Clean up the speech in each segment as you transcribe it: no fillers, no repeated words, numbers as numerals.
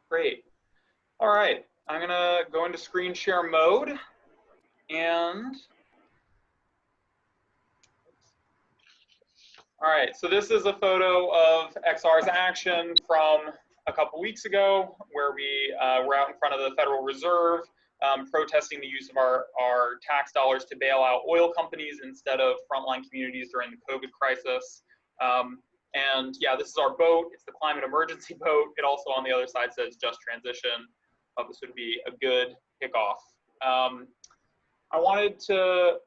Great. All right, I'm gonna go into screen share mode and, all right, so this is a photo of XR's action from a couple weeks ago where we were out in front of the Federal Reserve protesting the use of our tax dollars to bail out oil companies instead of frontline communities during the COVID crisis. And yeah, this is our boat. It's the climate emergency boat. It also on the other side says just transition. This would be a good kickoff. I wanted to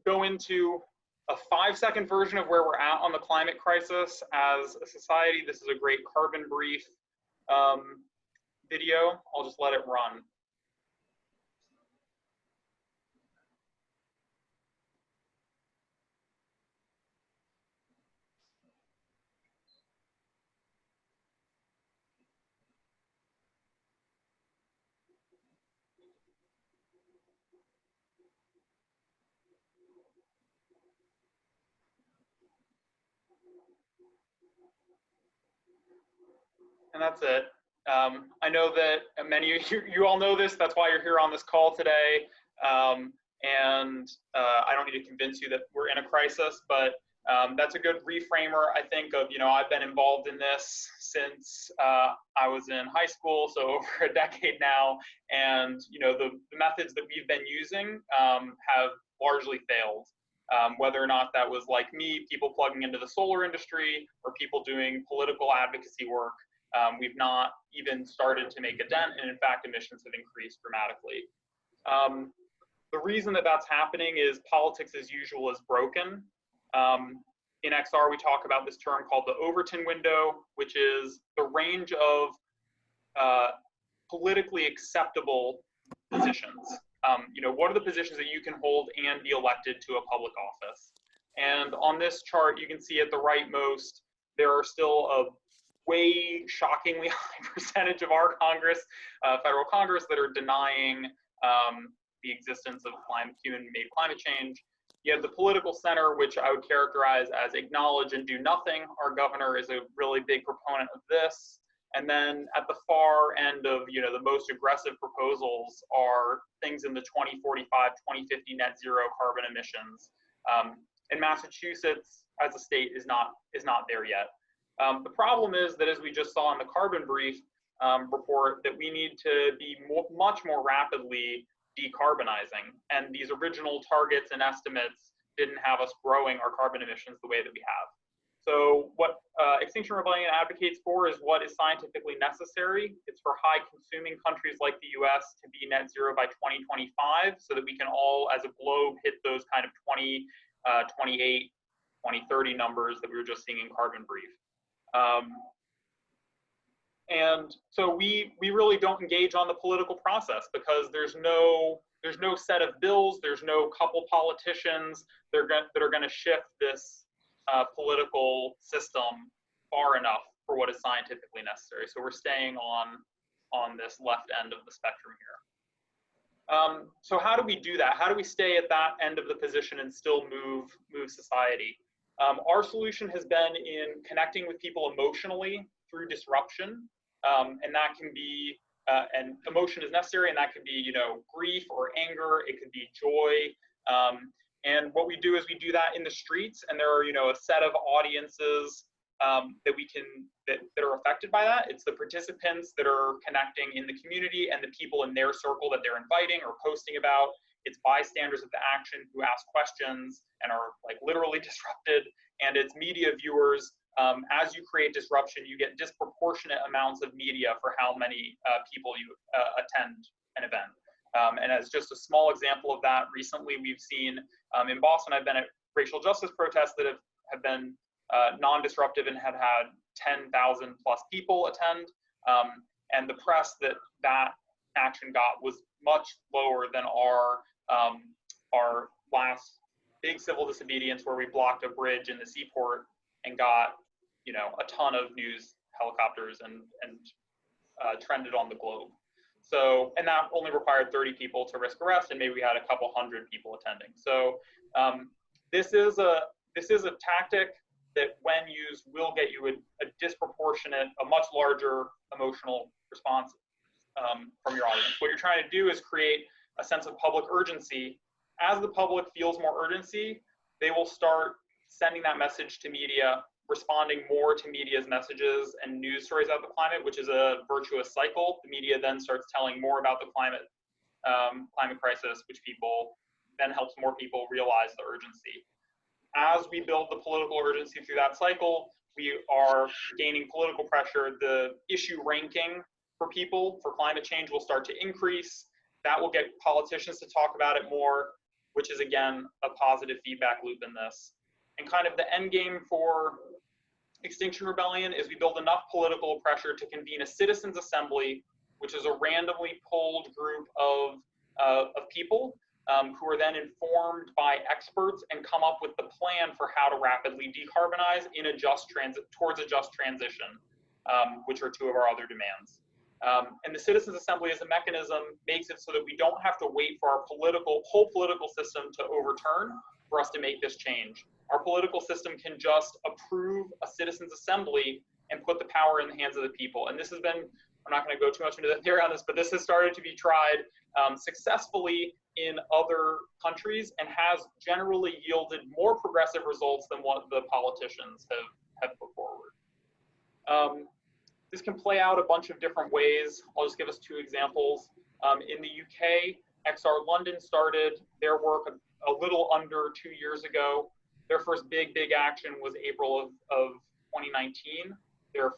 go into a 5-second version of where we're at on the climate crisis as a society. This is a great carbon brief video. I'll just let it run. And that's it. I know that many of you all know this. That's why you're here on this call today. I don't need to convince you that we're in a crisis, but that's a good reframer, I think, of, I've been involved in this since I was in high school, so over a decade now. And, the methods that we've been using have largely failed. Whether or not that was like me, people plugging into the solar industry, or people doing political advocacy work, we've not even started to make a dent, and in fact, emissions have increased dramatically. The reason that that's happening is politics as usual is broken. In XR, we talk about this term called the Overton window, which is the range of politically acceptable positions. What are the positions that you can hold and be elected to a public office? And on this chart, you can see at the rightmost, there are still a way shockingly high percentage of our Congress, federal Congress, that are denying the existence of human-made climate change. You have the political center, which I would characterize as acknowledge and do nothing. Our governor is a really big proponent of this. And then at the far end of the most aggressive proposals are things in the 2045, 2050 net zero carbon emissions. And Massachusetts as a state is not there yet. The problem is that, as we just saw in the carbon brief report, that we need to be much more rapidly decarbonizing. And these original targets and estimates didn't have us growing our carbon emissions the way that we have. So what Extinction Rebellion advocates for is what is scientifically necessary. It's for high consuming countries like the US to be net zero by 2025 so that we can all as a globe hit those kind of 2028, 2030 numbers that we were just seeing in carbon brief. And so we really don't engage on the political process because there's no set of bills, there's no couple politicians that are going to shift this political system far enough for what is scientifically necessary. So we're staying on this left end of the spectrum here. So how do we do that? How do we stay at that end of the position and still move society? Our solution has been in connecting with people emotionally through disruption, and that can be, and emotion is necessary, and that could be, grief or anger. It could be joy. And what we do is we do that in the streets, and there are, a set of audiences that are affected by that. It's the participants that are connecting in the community and the people in their circle that they're inviting or posting about. It's bystanders of the action who ask questions and are like literally disrupted. And it's media viewers. As you create disruption, you get disproportionate amounts of media for how many people you attend an event. And as just a small example of that, recently we've seen in Boston, I've been at racial justice protests that have been non-disruptive and had 10,000 plus people attend. And the press that action got was much lower than our last big civil disobedience, where we blocked a bridge in the seaport and got a ton of news helicopters and trended on the globe. So, and that only required 30 people to risk arrest, and maybe we had a couple hundred people attending. So this is a tactic that, when used, will get you a disproportionate, a much larger emotional response. from your audience. What you're trying to do is create a sense of public urgency. As the public feels more urgency, they will start sending that message to media, responding more to media's messages and news stories about the climate, which is a virtuous cycle. The media then starts telling more about the climate crisis, which then helps more people realize the urgency. As we build the political urgency through that cycle, we are gaining political pressure. The issue ranking for people for climate change will start to increase. That will get politicians to talk about it more, which is, again, a positive feedback loop in this. And kind of the end game for Extinction Rebellion is we build enough political pressure to convene a citizens' assembly, which is a randomly polled group of people who are then informed by experts and come up with the plan for how to rapidly decarbonize towards a just transition, which are two of our other demands. And the Citizens Assembly as a mechanism makes it so that we don't have to wait for our whole political system to overturn for us to make this change. Our political system can just approve a Citizens Assembly and put the power in the hands of the people. And this has been, I'm not going to go too much into the theory on this, but this has started to be tried successfully in other countries and has generally yielded more progressive results than what the politicians have put forward. This can play out a bunch of different ways. I'll just give us two examples. In the UK, XR London started their work a little under 2 years ago. Their first big action was April of 2019. Their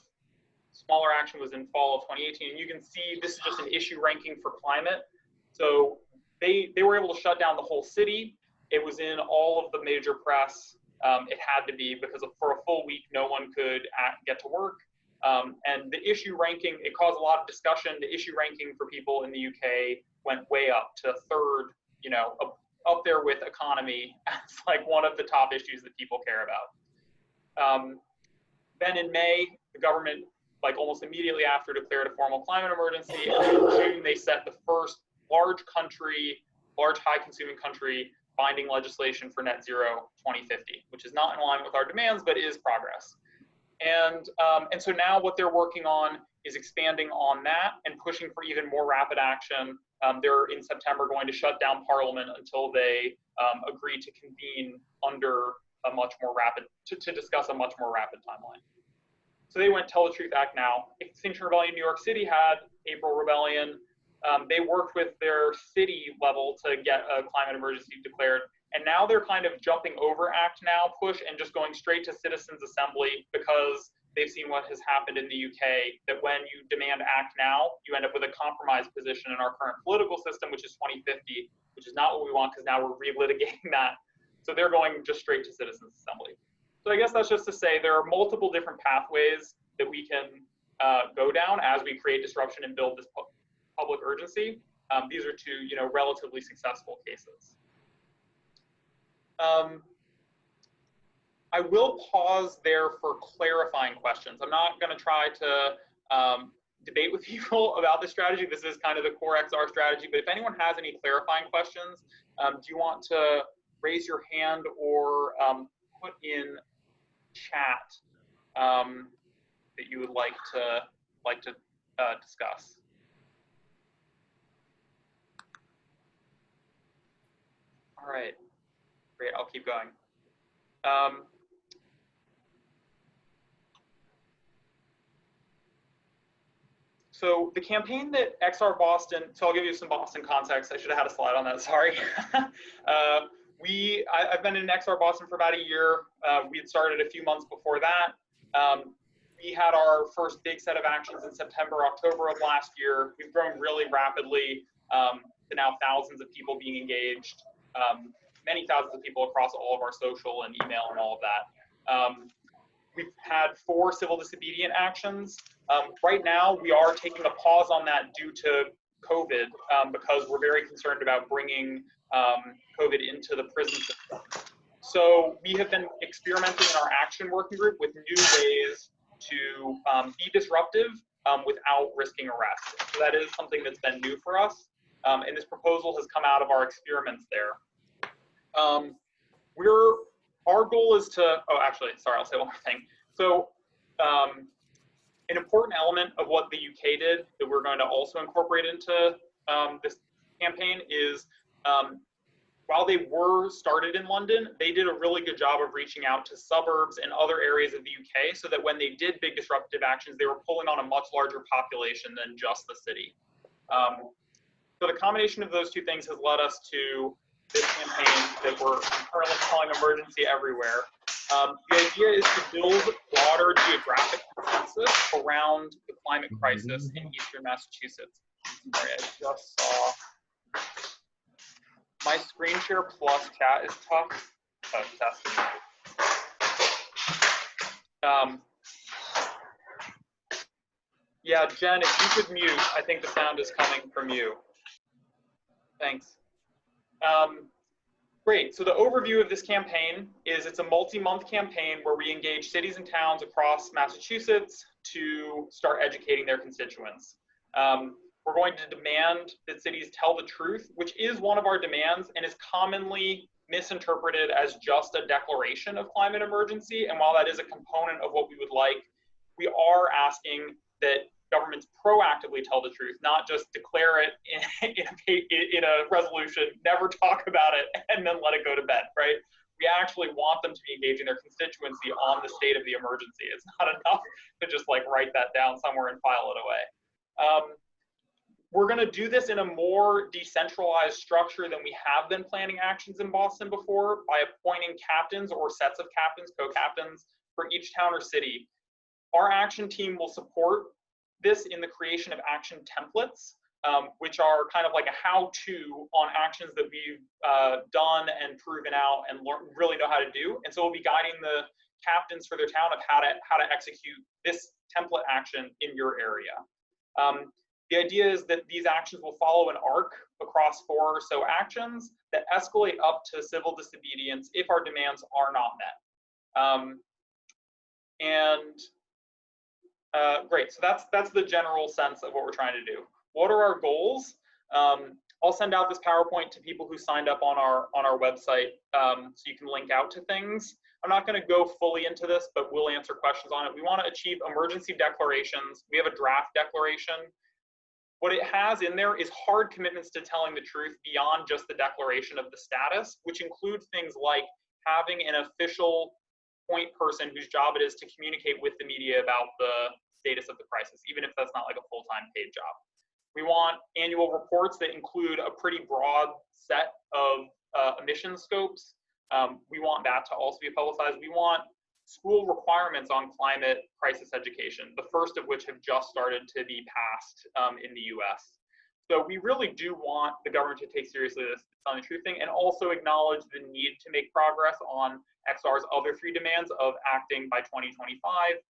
smaller action was in fall of 2018. And you can see this is just an issue ranking for climate. So they were able to shut down the whole city. It was in all of the major press. It had to be because for a full week, no one could get to work. And the issue ranking, it caused a lot of discussion. The issue ranking for people in the UK went way up to third, up there with economy as like one of the top issues that people care about. Then in May, the government, like almost immediately after, declared a formal climate emergency. And in June, they set the first large high-consuming country binding legislation for net zero 2050, which is not in alignment with our demands, but is progress. And so now what they're working on is expanding on that and pushing for even more rapid action. They're in September going to shut down Parliament until they agree to convene under a much more rapid, to discuss a much more rapid timeline. So they went Tell the Truth, Act Now. Extinction Rebellion New York City had April Rebellion. They worked with their city level to get a climate emergency declared. And now they're kind of jumping over Act Now push and just going straight to Citizens Assembly because they've seen what has happened in the UK, that when you demand Act Now, you end up with a compromised position in our current political system, which is 2050, which is not what we want because now we're relitigating that. So they're going just straight to Citizens Assembly. So I guess that's just to say there are multiple different pathways that we can go down as we create disruption and build this public urgency. These are two, relatively successful cases. I will pause there for clarifying questions. I'm not going to try to debate with people about this strategy. This is kind of the core XR strategy, but if anyone has any clarifying questions, do you want to raise your hand or put in chat that you would like to discuss? All right, great, I'll keep going. So the campaign that XR Boston, so I'll give you some Boston context. I should have had a slide on that, sorry. I've been in XR Boston for about a year. We had started a few months before that. We had our first big set of actions in September, October of last year. We've grown really rapidly to now thousands of people being engaged, many thousands of people across all of our social and email and all of that. We've had 4 civil disobedient actions. Right now, we are taking a pause on that due to COVID because we're very concerned about bringing COVID into the prison system. So we have been experimenting in our action working group with new ways to be disruptive without risking arrest. So that is something that's been new for us. And this proposal has come out of our experiments there. Our goal is to, oh, actually, sorry, I'll say one more thing. So An important element of what the UK did that we're going to also incorporate into this campaign is while they were started in London, they did a really good job of reaching out to suburbs and other areas of the UK so that when they did big disruptive actions, they were pulling on a much larger population than just the city. So the combination of those two things has led us to this campaign that we're currently calling Emergency Everywhere. The idea is to build broader geographic consensus around the climate crisis in eastern Massachusetts. Sorry, I just saw my screen share plus chat is tough. Yeah, Jen, if you could mute, I think the sound is coming from you. Thanks. Great, so the overview of this campaign is it's a multi-month campaign where we engage cities and towns across Massachusetts to start educating their constituents. We're going to demand that cities tell the truth, which is one of our demands and is commonly misinterpreted as just a declaration of climate emergency. And while that is a component of what we would like, we are asking that governments proactively tell the truth, not just declare it in a resolution, never talk about it, and then let it go to bed, right? We actually want them to be engaging their constituency on the state of the emergency. It's not enough to just like write that down somewhere and file it away. We're going to do this in a more decentralized structure than we have been planning actions in Boston before by appointing captains or sets of captains, co-captains for each town or city. Our action team will support this in the creation of action templates, which are kind of like a how-to on actions that we've done and proven out and really know how to do. And so we'll be guiding the captains for their town of how to execute this template action in your area. The idea is that these actions will follow an arc across 4 or so actions that escalate up to civil disobedience if our demands are not met. Great, so that's the general sense of what we're trying to do. What are our goals? I'll send out this PowerPoint to people who signed up on our website so you can link out to things. I'm not going to go fully into this, but we'll answer questions on it. We want to achieve emergency declarations. We have a draft declaration. What it has in there is hard commitments to telling the truth beyond just the declaration of the status, which include things like having an official point person whose job it is to communicate with the media about the status of the crisis, even if that's not like a full-time paid job. We want annual reports that include a pretty broad set of emission scopes. We want that to also be publicized. We want school requirements on climate crisis education, the first of which have just started to be passed in the US. So we really do want the government to take seriously this telling the truth thing and also acknowledge the need to make progress on XR's other 3 demands of acting by 2025,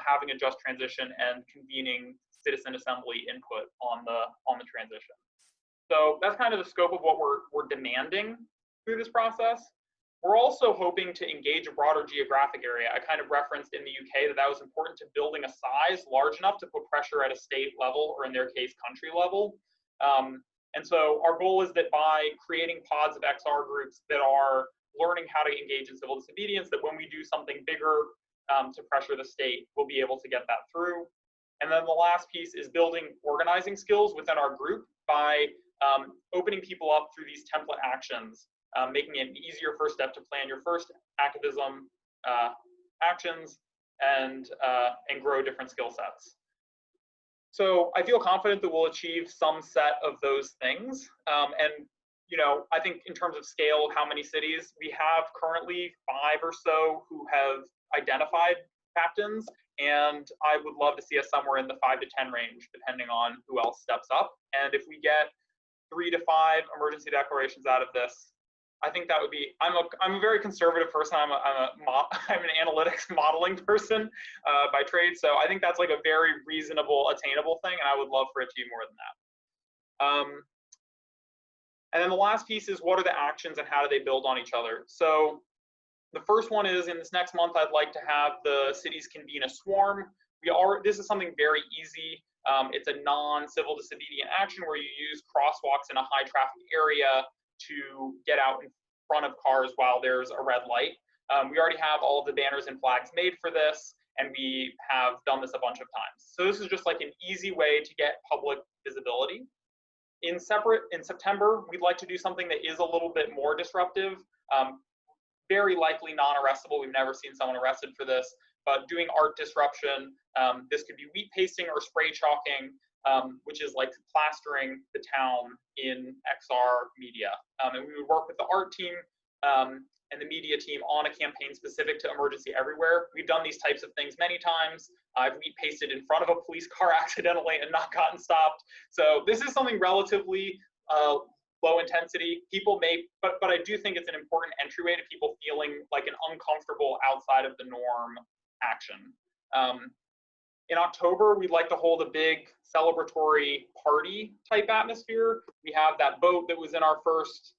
having a just transition, and convening citizen assembly input on the transition. So that's kind of the scope of what we're demanding through this process. We're also hoping to engage a broader geographic area. I kind of referenced in the UK that was important to building a size large enough to put pressure at a state level, or in their case, country level. And so our goal is that by creating pods of XR groups that are learning how to engage in civil disobedience, that when we do something bigger to pressure the state, we'll be able to get that through. And then the last piece is building organizing skills within our group by opening people up through these template actions, making it an easier first step to plan your first activism actions and grow different skill sets. So I feel confident that we'll achieve some set of those things. And you know, I think in terms of scale, how many cities, we have currently 5 or so who have identified captains, and I would love to see us somewhere in the 5 to 10 range, depending on who else steps up. And if we get 3 to 5 emergency declarations out of this, I think that would be, I'm a very conservative person. I'm an analytics modeling person by trade. So I think that's like a very reasonable, attainable thing. And I would love for it to be more than that. And then the last piece is, what are the actions and how do they build on each other? So the first one is, in this next month, I'd like to have the cities convene a swarm. This is something very easy. It's a non-civil disobedient action where you use crosswalks in a high traffic area to get out in front of cars while there's a red light. We already have all of the banners and flags made for this, and we have done this a bunch of times. So this is just like an easy way to get public visibility. In September, we'd like to do something that is a little bit more disruptive, very likely non-arrestable. We've never seen someone arrested for this, but doing art disruption. This could be wheat pasting or spray chalking, which is like plastering the town in XR media. And we would work with the art team and the media team on a campaign specific to Emergency Everywhere. We've done these types of things many times. I've wheat pasted in front of a police car accidentally and not gotten stopped. So this is something relatively low intensity. People may, but I do think it's an important entryway to people feeling like an uncomfortable outside of the norm action. In October, we'd like to hold a big celebratory party type atmosphere. We have that boat that was in our first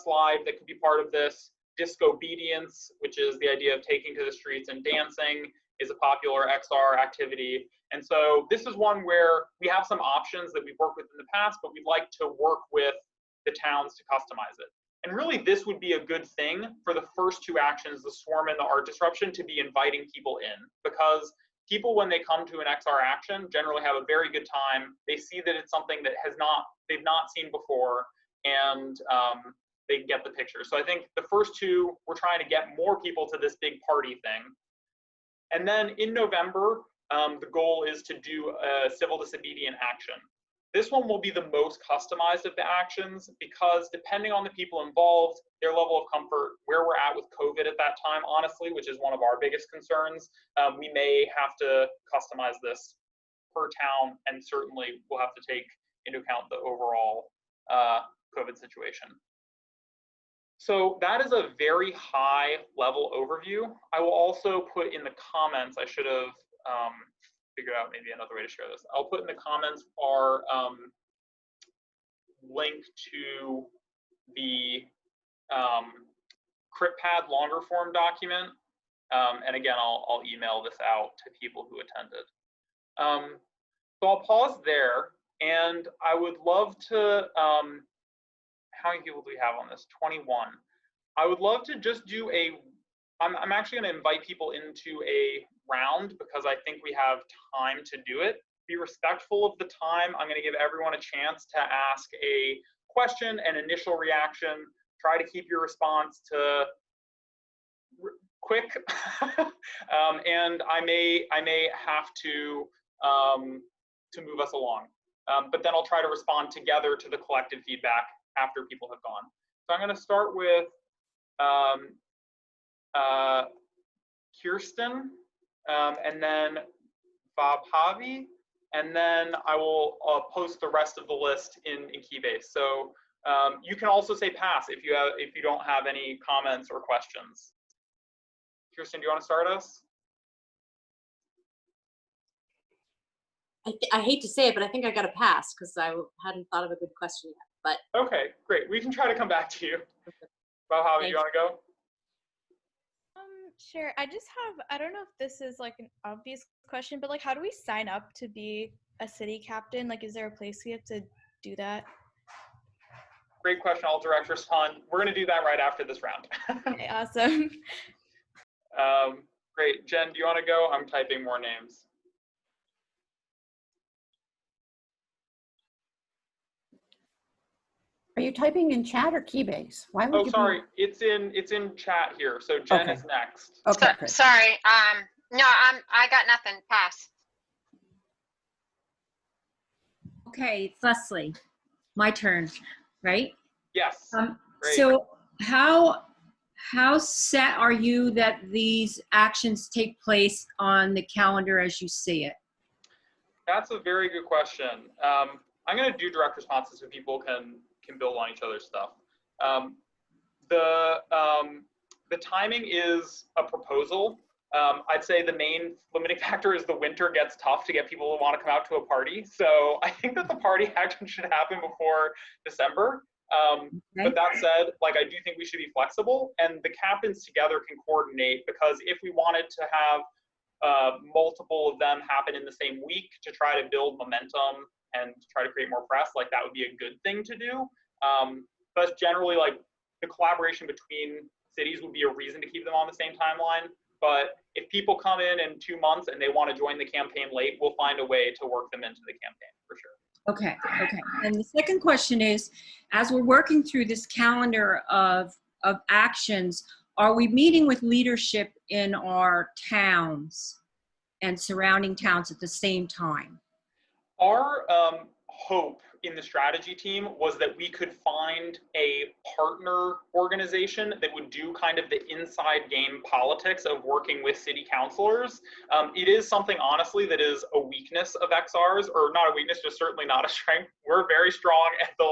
slide that could be part of this. Discobedience, which is the idea of taking to the streets and dancing, is a popular XR activity. And so this is one where we have some options that we've worked with in the past, but we'd like to work with the towns to customize it. And really, this would be a good thing for the first two actions, the swarm and the art disruption, to be inviting people in, because people, when they come to an XR action, generally have a very good time. They see that it's something that they've not seen before, and they get the picture. So I think the first two, we're trying to get more people to this big party thing. And then in November, the goal is to do a civil disobedient action. This one will be the most customized of the actions, because depending on the people involved, their level of comfort, where we're at with COVID at that time, honestly, which is one of our biggest concerns, we may have to customize this per town, and certainly we'll have to take into account the overall COVID situation. So that is a very high level overview. I will also put in the comments, I should have figured out maybe another way to share this. I'll put in the comments our link to the CritPad longer form document. And again, I'll email this out to people who attended. So I'll pause there, and I would love to, how many people do we have on this? 21. I would love to just do I'm actually going to invite people into a round, because I think we have time to do it. Be respectful of the time. I'm going to give everyone a chance to ask a question, an initial reaction. Try to keep your response to quick, and I may have to move us along. But then I'll try to respond together to the collective feedback after people have gone. So I'm going to start with Kirsten, and then Vabhavi, and then I will post the rest of the list in Keybase. So you can also say pass if you don't have any comments or questions. Kirsten, do you want to start us? I hate to say it, but I think I got a pass because I hadn't thought of a good question yet. But okay, great. We can try to come back to you. Vabhavi, do you want to go? Sure. I just have, I don't know if this is like an obvious question, but like, how do we sign up to be a city captain? Like, is there a place we have to do that? Great question. I'll direct respond. We're going to do that right after this round. Okay, awesome. Great. Jen, do you want to go? I'm typing more names. Are you typing in chat or Keybase? Why would you? Oh, sorry. It's in chat here. So Jen is next. Okay. Sorry. No, I got nothing. Pass. Okay, it's Leslie. My turn, right? Yes. Great. So how set are you that these actions take place on the calendar as you see it? That's a very good question. I'm going to do direct responses so people can build on each other's stuff. The timing is a proposal. I'd say the main limiting factor is the winter gets tough to get people to want to come out to a party. So I think that the party action should happen before December. But that said, like, I do think we should be flexible, and the captains together can coordinate, because if we wanted to have multiple of them happen in the same week to try to build momentum and try to create more press, like, that would be a good thing to do. But generally, like, the collaboration between cities would be a reason to keep them on the same timeline. But if people come in 2 months and they want to join the campaign late, we'll find a way to work them into the campaign for sure. Okay. And the second question is, as we're working through this calendar of actions, are we meeting with leadership in our towns and surrounding towns at the same time? Our hope in the strategy team was that we could find a partner organization that would do kind of the inside game politics of working with city councilors. It is something, honestly, that is a weakness of XR's, or not a weakness, just certainly not a strength. We're very strong at the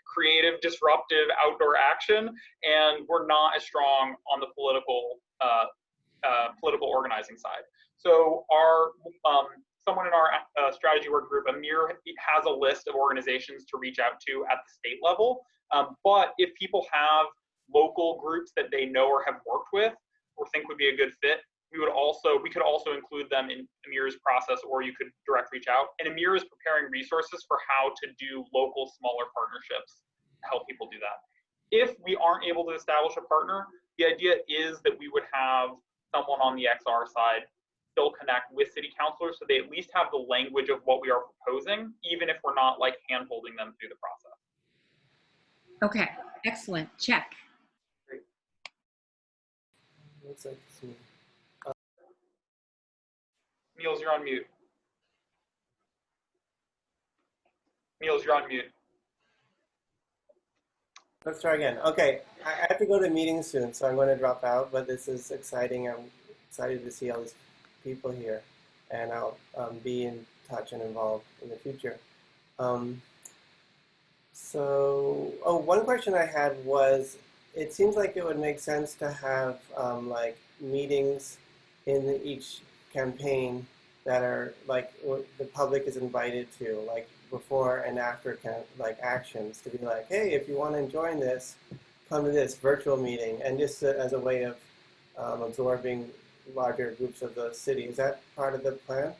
creative, disruptive outdoor action, and we're not as strong on the political organizing side. So our someone in our strategy work group, Amir, has a list of organizations to reach out to at the state level. But if people have local groups that they know or have worked with or think would be a good fit, we could also include them in Amir's process, or you could direct reach out. And Amir is preparing resources for how to do local smaller partnerships to help people do that. If we aren't able to establish a partner, the idea is that we would have someone on the XR side still connect with city councilors, so they at least have the language of what we are proposing, even if we're not hand-holding them through the process. Okay, excellent. Check. Great. Looks like it's me. Niels, you're on mute. Niels, you're on mute. Let's try again. Okay, I have to go to a meeting soon, so I'm going to drop out, but this is exciting. I'm excited to see all these people here, and I'll be in touch and involved in the future. One question I had was, it seems like it would make sense to have meetings in each campaign that are the public is invited to, before and after actions, to be hey, if you want to join this, come to this virtual meeting, and just as a way of absorbing larger groups of the city. Is that part of the plan?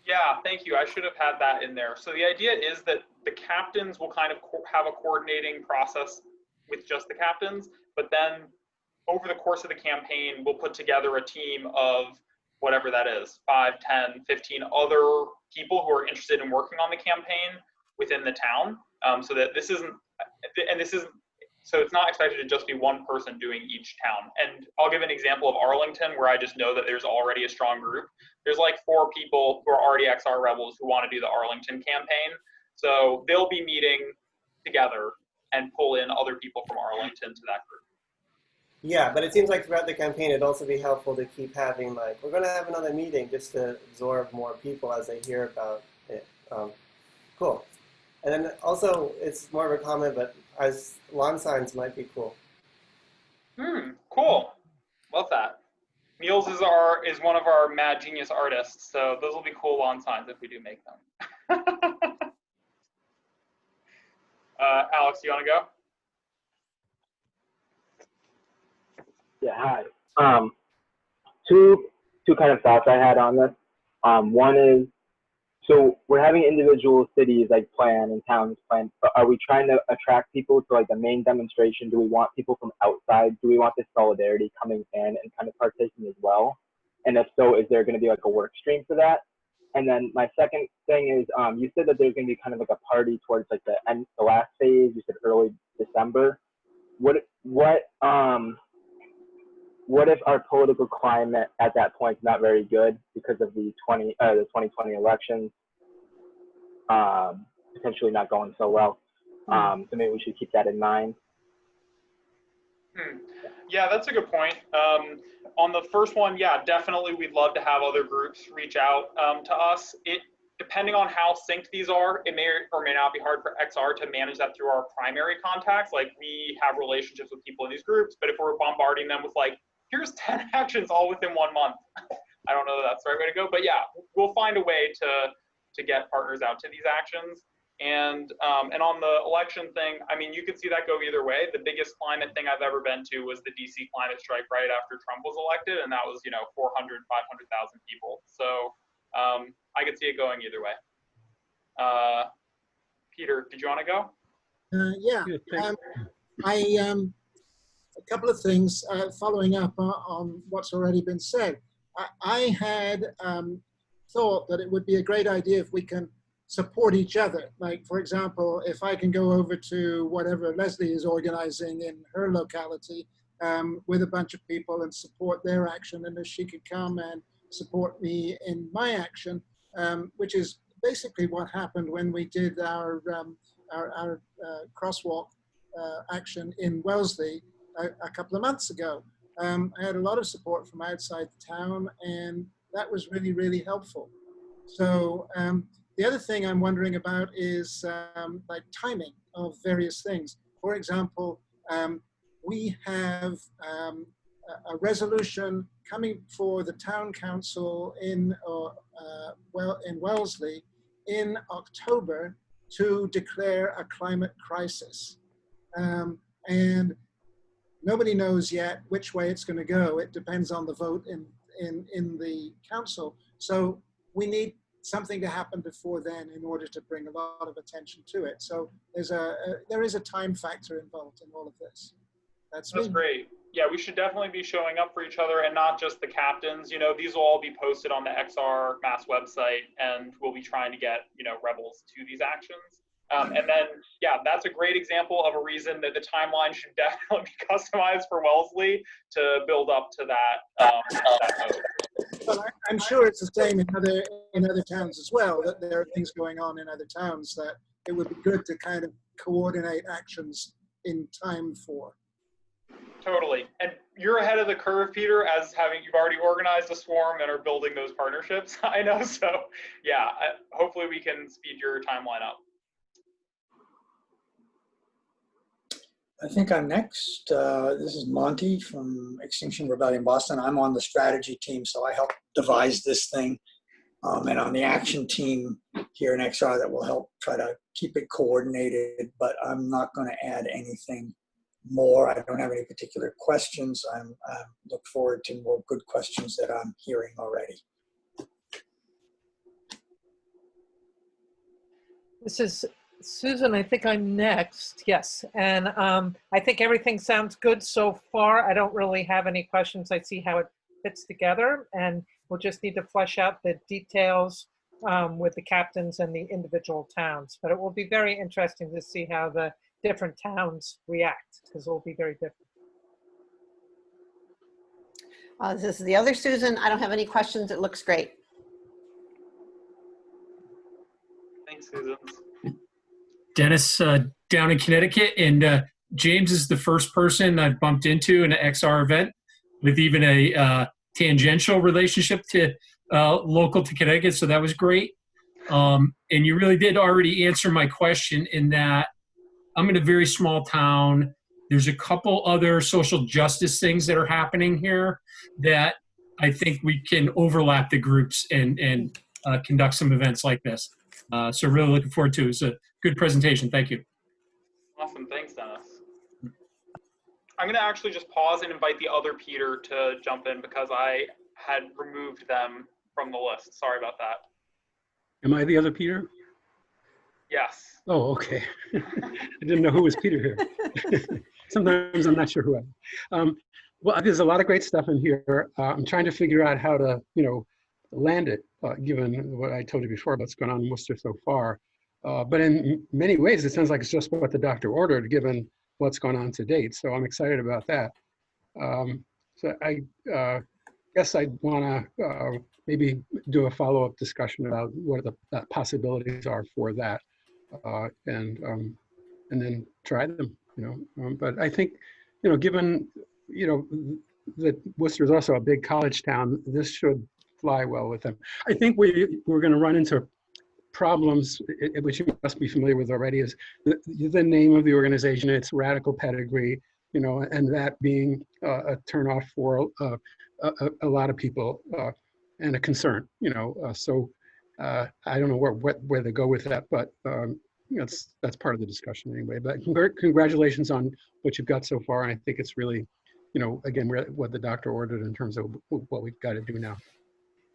Yeah, thank you. I should have had that in there. So the idea is that the captains will kind of have a coordinating process with just the captains, but then over the course of the campaign, we'll put together a team of whatever that is, 5, 10, 15 other people who are interested in working on the campaign within the town. So that so it's not expected to just be one person doing each town. And I'll give an example of Arlington, where I just know that there's already a strong group. There's 4 people who are already XR rebels who want to do the Arlington campaign. So they'll be meeting together and pull in other people from Arlington to that group. Yeah, but it seems like throughout the campaign, it'd also be helpful to keep having we're going to have another meeting, just to absorb more people as they hear about it. Cool. And then also, it's more of a comment, but as lawn signs might be cool. Cool. Love that. Niels is one of our mad genius artists, so those will be cool lawn signs if we do make them. Alex, you want to go? Yeah, hi. Two kind of thoughts I had on this. One is, so we're having individual cities plan and towns plan, but are we trying to attract people to the main demonstration? Do we want people from outside? Do we want this solidarity coming in and kind of partaking as well? And if so, is there going to be a work stream for that? And then my second thing is, you said that there's going to be kind of a party towards the last phase. You said early December. What if our political climate at that point is not very good because of the 2020 elections potentially not going so well? So maybe we should keep that in mind. Yeah, that's a good point. On the first one, yeah, definitely we'd love to have other groups reach out to us. Depending on how synced these are, it may or may not be hard for XR to manage that through our primary contacts. We have relationships with people in these groups, but if we're bombarding them with here's 10 actions all within 1 month, I don't know that that's the right way to go. But yeah, we'll find a way to get partners out to these actions. And on the election thing, I mean, you could see that go either way. The biggest climate thing I've ever been to was the DC climate strike right after Trump was elected, and that was 400,000, 500,000 people. So I could see it going either way. Peter, did you want to go? Yeah. a couple of things following up on what's already been said. I had thought that it would be a great idea if we can support each other. Like, for example, if I can go over to whatever Leslie is organizing in her locality with a bunch of people and support their action, and if she could come and support me in my action, which is basically what happened when we did our crosswalk action in Wellesley a couple of months ago. I had a lot of support from outside the town, and that was really, really helpful. So the other thing I'm wondering about is like timing of various things. For example, we have a resolution coming for the town council in Wellesley in October to declare a climate crisis. And nobody knows yet which way it's going to go. It depends on the vote in the council. So we need something to happen before then in order to bring a lot of attention to it. So there is a time factor involved in all of this. That's great. Yeah, we should definitely be showing up for each other, and not just the captains. You know, these will all be posted on the XR Mass website, and we'll be trying to get, you know, rebels to these actions. And then, yeah, that's a great example of a reason that the timeline should definitely be customized for Wellesley to build up to that vote. Well, I'm sure it's the same in other towns as well, that there are things going on in other towns that it would be good to kind of coordinate actions in time for. Totally. And you're ahead of the curve, Peter, as you've already organized a swarm and are building those partnerships. I know. So yeah, hopefully we can speed your timeline up. I think I'm next. This is Monty from Extinction Rebellion Boston. I'm on the strategy team, so I helped devise this thing. And on the action team here in XR that will help try to keep it coordinated, but I'm not going to add anything more. I don't have any particular questions. I look forward to more good questions that I'm hearing already. This is Susan. I think I'm next. Yes. And I think everything sounds good so far. I don't really have any questions. I see how it fits together, and we'll just need to flesh out the details with the captains and the individual towns. But it will be very interesting to see how the different towns react, because it will be very different. This is the other Susan. I don't have any questions. It looks great. Thanks, Susan. Dennis down in Connecticut, and James is the first person I've bumped into in an XR event with even a tangential relationship to local to Connecticut, so that was great. And you really did already answer my question in that I'm in a very small town. There's a couple other social justice things that are happening here that I think we can overlap the groups and conduct some events like this. So really looking forward to it. It's a good presentation. Thank you. Awesome. Thanks, Dennis. I'm going to actually just pause and invite the other Peter to jump in because I had removed them from the list. Sorry about that. Am I the other Peter? Yes. Oh, okay. I didn't know who was Peter here. Sometimes I'm not sure who I am. Well, there's a lot of great stuff in here. I'm trying to figure out how to, land it, given what I told you before about what's going on in Worcester so far. But in many ways, it sounds like it's just what the doctor ordered, given what's gone on to date. So I'm excited about that. So I guess I'd want to maybe do a follow-up discussion about what the possibilities are for that, and then try them. But I think, given that Worcester is also a big college town, this should fly well with them. I think we're going to run into problems, which you must be familiar with already, is the name of the organization, its radical pedigree, and that being a turnoff for a lot of people and a concern, so I don't know where to go with that, but that's part of the discussion anyway. But congratulations on what you've got so far. And I think it's really, again, what the doctor ordered in terms of what we've got to do now.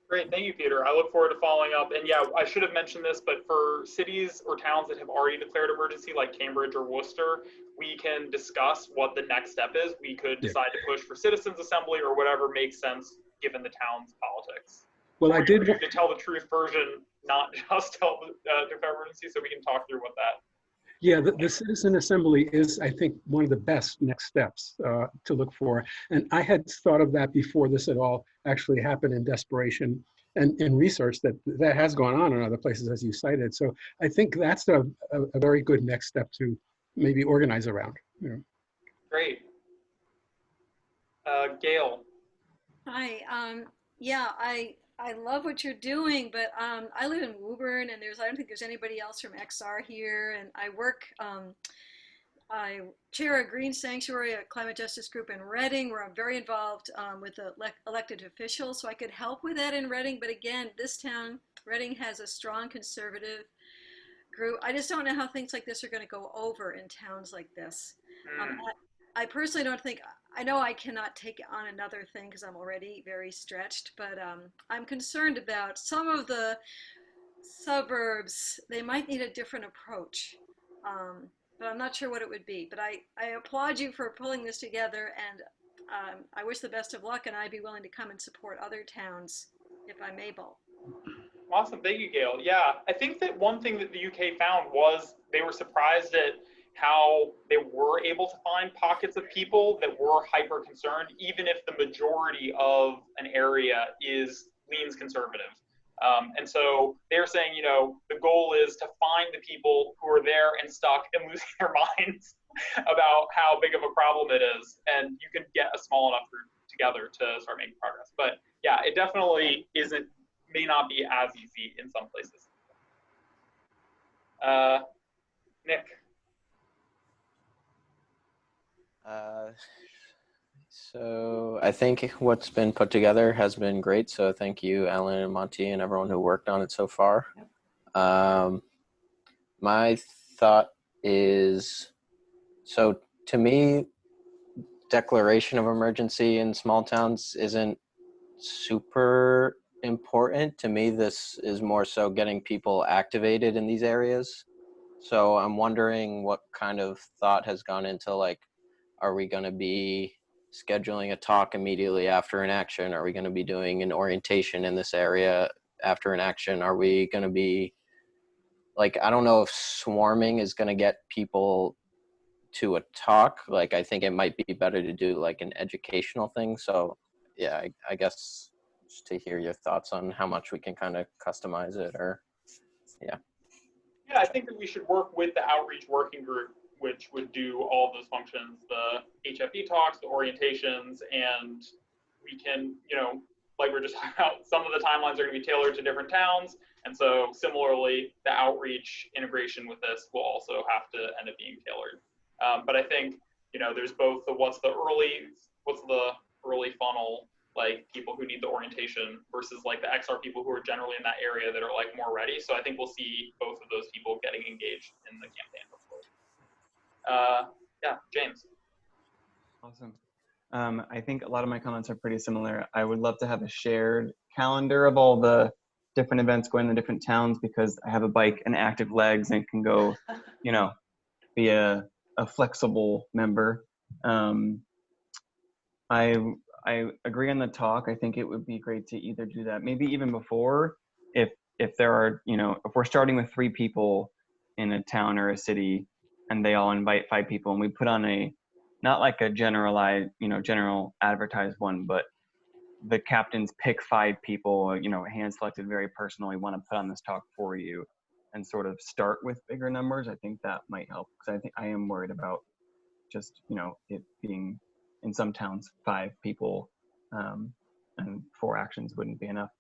Great, thank you, Peter. I look forward to following up. And yeah, I should have mentioned this, but for cities or towns that have already declared emergency, like Cambridge or Worcester, we can discuss what the next step is. We could decide to push for citizens assembly or whatever makes sense given the town's politics. Well, I did. To tell the truth version, not just tell the declare emergency, so we can talk through what that. Yeah, the citizen assembly is, I think, one of the best next steps to look for. And I had thought of that before this had all actually happened in desperation and in research that has gone on in other places, as you cited. So I think that's a very good next step to maybe organize around. You know. Great. Gail. Hi. Yeah, I love what you're doing, but I live in Woburn, and I don't think there's anybody else from XR here, and I work. I chair a green sanctuary, a climate justice group in Reading, where I'm very involved with the elected officials, so I could help with that in Reading. But again, this town, Reading, has a strong conservative group. I just don't know how things like this are going to go over in towns like this. I personally don't think, I know I cannot take on another thing because I'm already very stretched, but I'm concerned about some of the suburbs. They might need a different approach, but I'm not sure what it would be. But I applaud you for pulling this together, and I wish the best of luck, and I'd be willing to come and support other towns if I'm able. Awesome, thank you, Gail. Yeah, I think that one thing that the UK found was they were surprised at how they were able to find pockets of people that were hyper concerned, even if the majority of an area leans conservative. And so they're saying, you know, the goal is to find the people who are there and stuck and losing their minds about how big of a problem it is. And you can get a small enough group together to start making progress. But yeah, it definitely may not be as easy in some places. Nick. So I think what's been put together has been great. So thank you, Alan and Monty, and everyone who worked on it so far. My thought is, so to me, declaration of emergency in small towns isn't super important. To me, this is more so getting people activated in these areas. So I'm wondering what kind of thought has gone into, like, are we going to be scheduling a talk immediately after an action? Are we going to be doing an orientation in this area after an action? Are we going to be, like, I don't know if swarming is going to get people to a talk. Like, I think it might be better to do like an educational thing. So yeah, I guess just to hear your thoughts on how much we can kind of customize it, or yeah. Yeah, I think that we should work with the outreach working group, which would do all of those functions, the HFE talks, the orientations, and we can, you know, like we're just talking about, some of the timelines are going to be tailored to different towns. And so similarly, the outreach integration with this will also have to end up being tailored. But I think, you know, there's both the what's the early funnel, like people who need the orientation versus like the XR people who are generally in that area that are like more ready. So I think we'll see both of those people getting engaged in the campaign before. Yeah, James. Awesome. I think a lot of my comments are pretty similar. I would love to have a shared calendar of all the different events going to different towns, because I have a bike and active legs and can go, you know, be a flexible member. I agree on the talk. I think it would be great to either do that, maybe even before, if there are, you know, if we're starting with 3 people in a town or a city and they all invite 5 people, and we put on not like a generalized, you know, general advertised one, but the captains pick 5 people, you know, hand selected, very personally, want to put on this talk for you, and sort of start with bigger numbers. I think that might help, because I think I am worried about just, you know, it being in some towns 5 people, and 4 actions wouldn't be enough.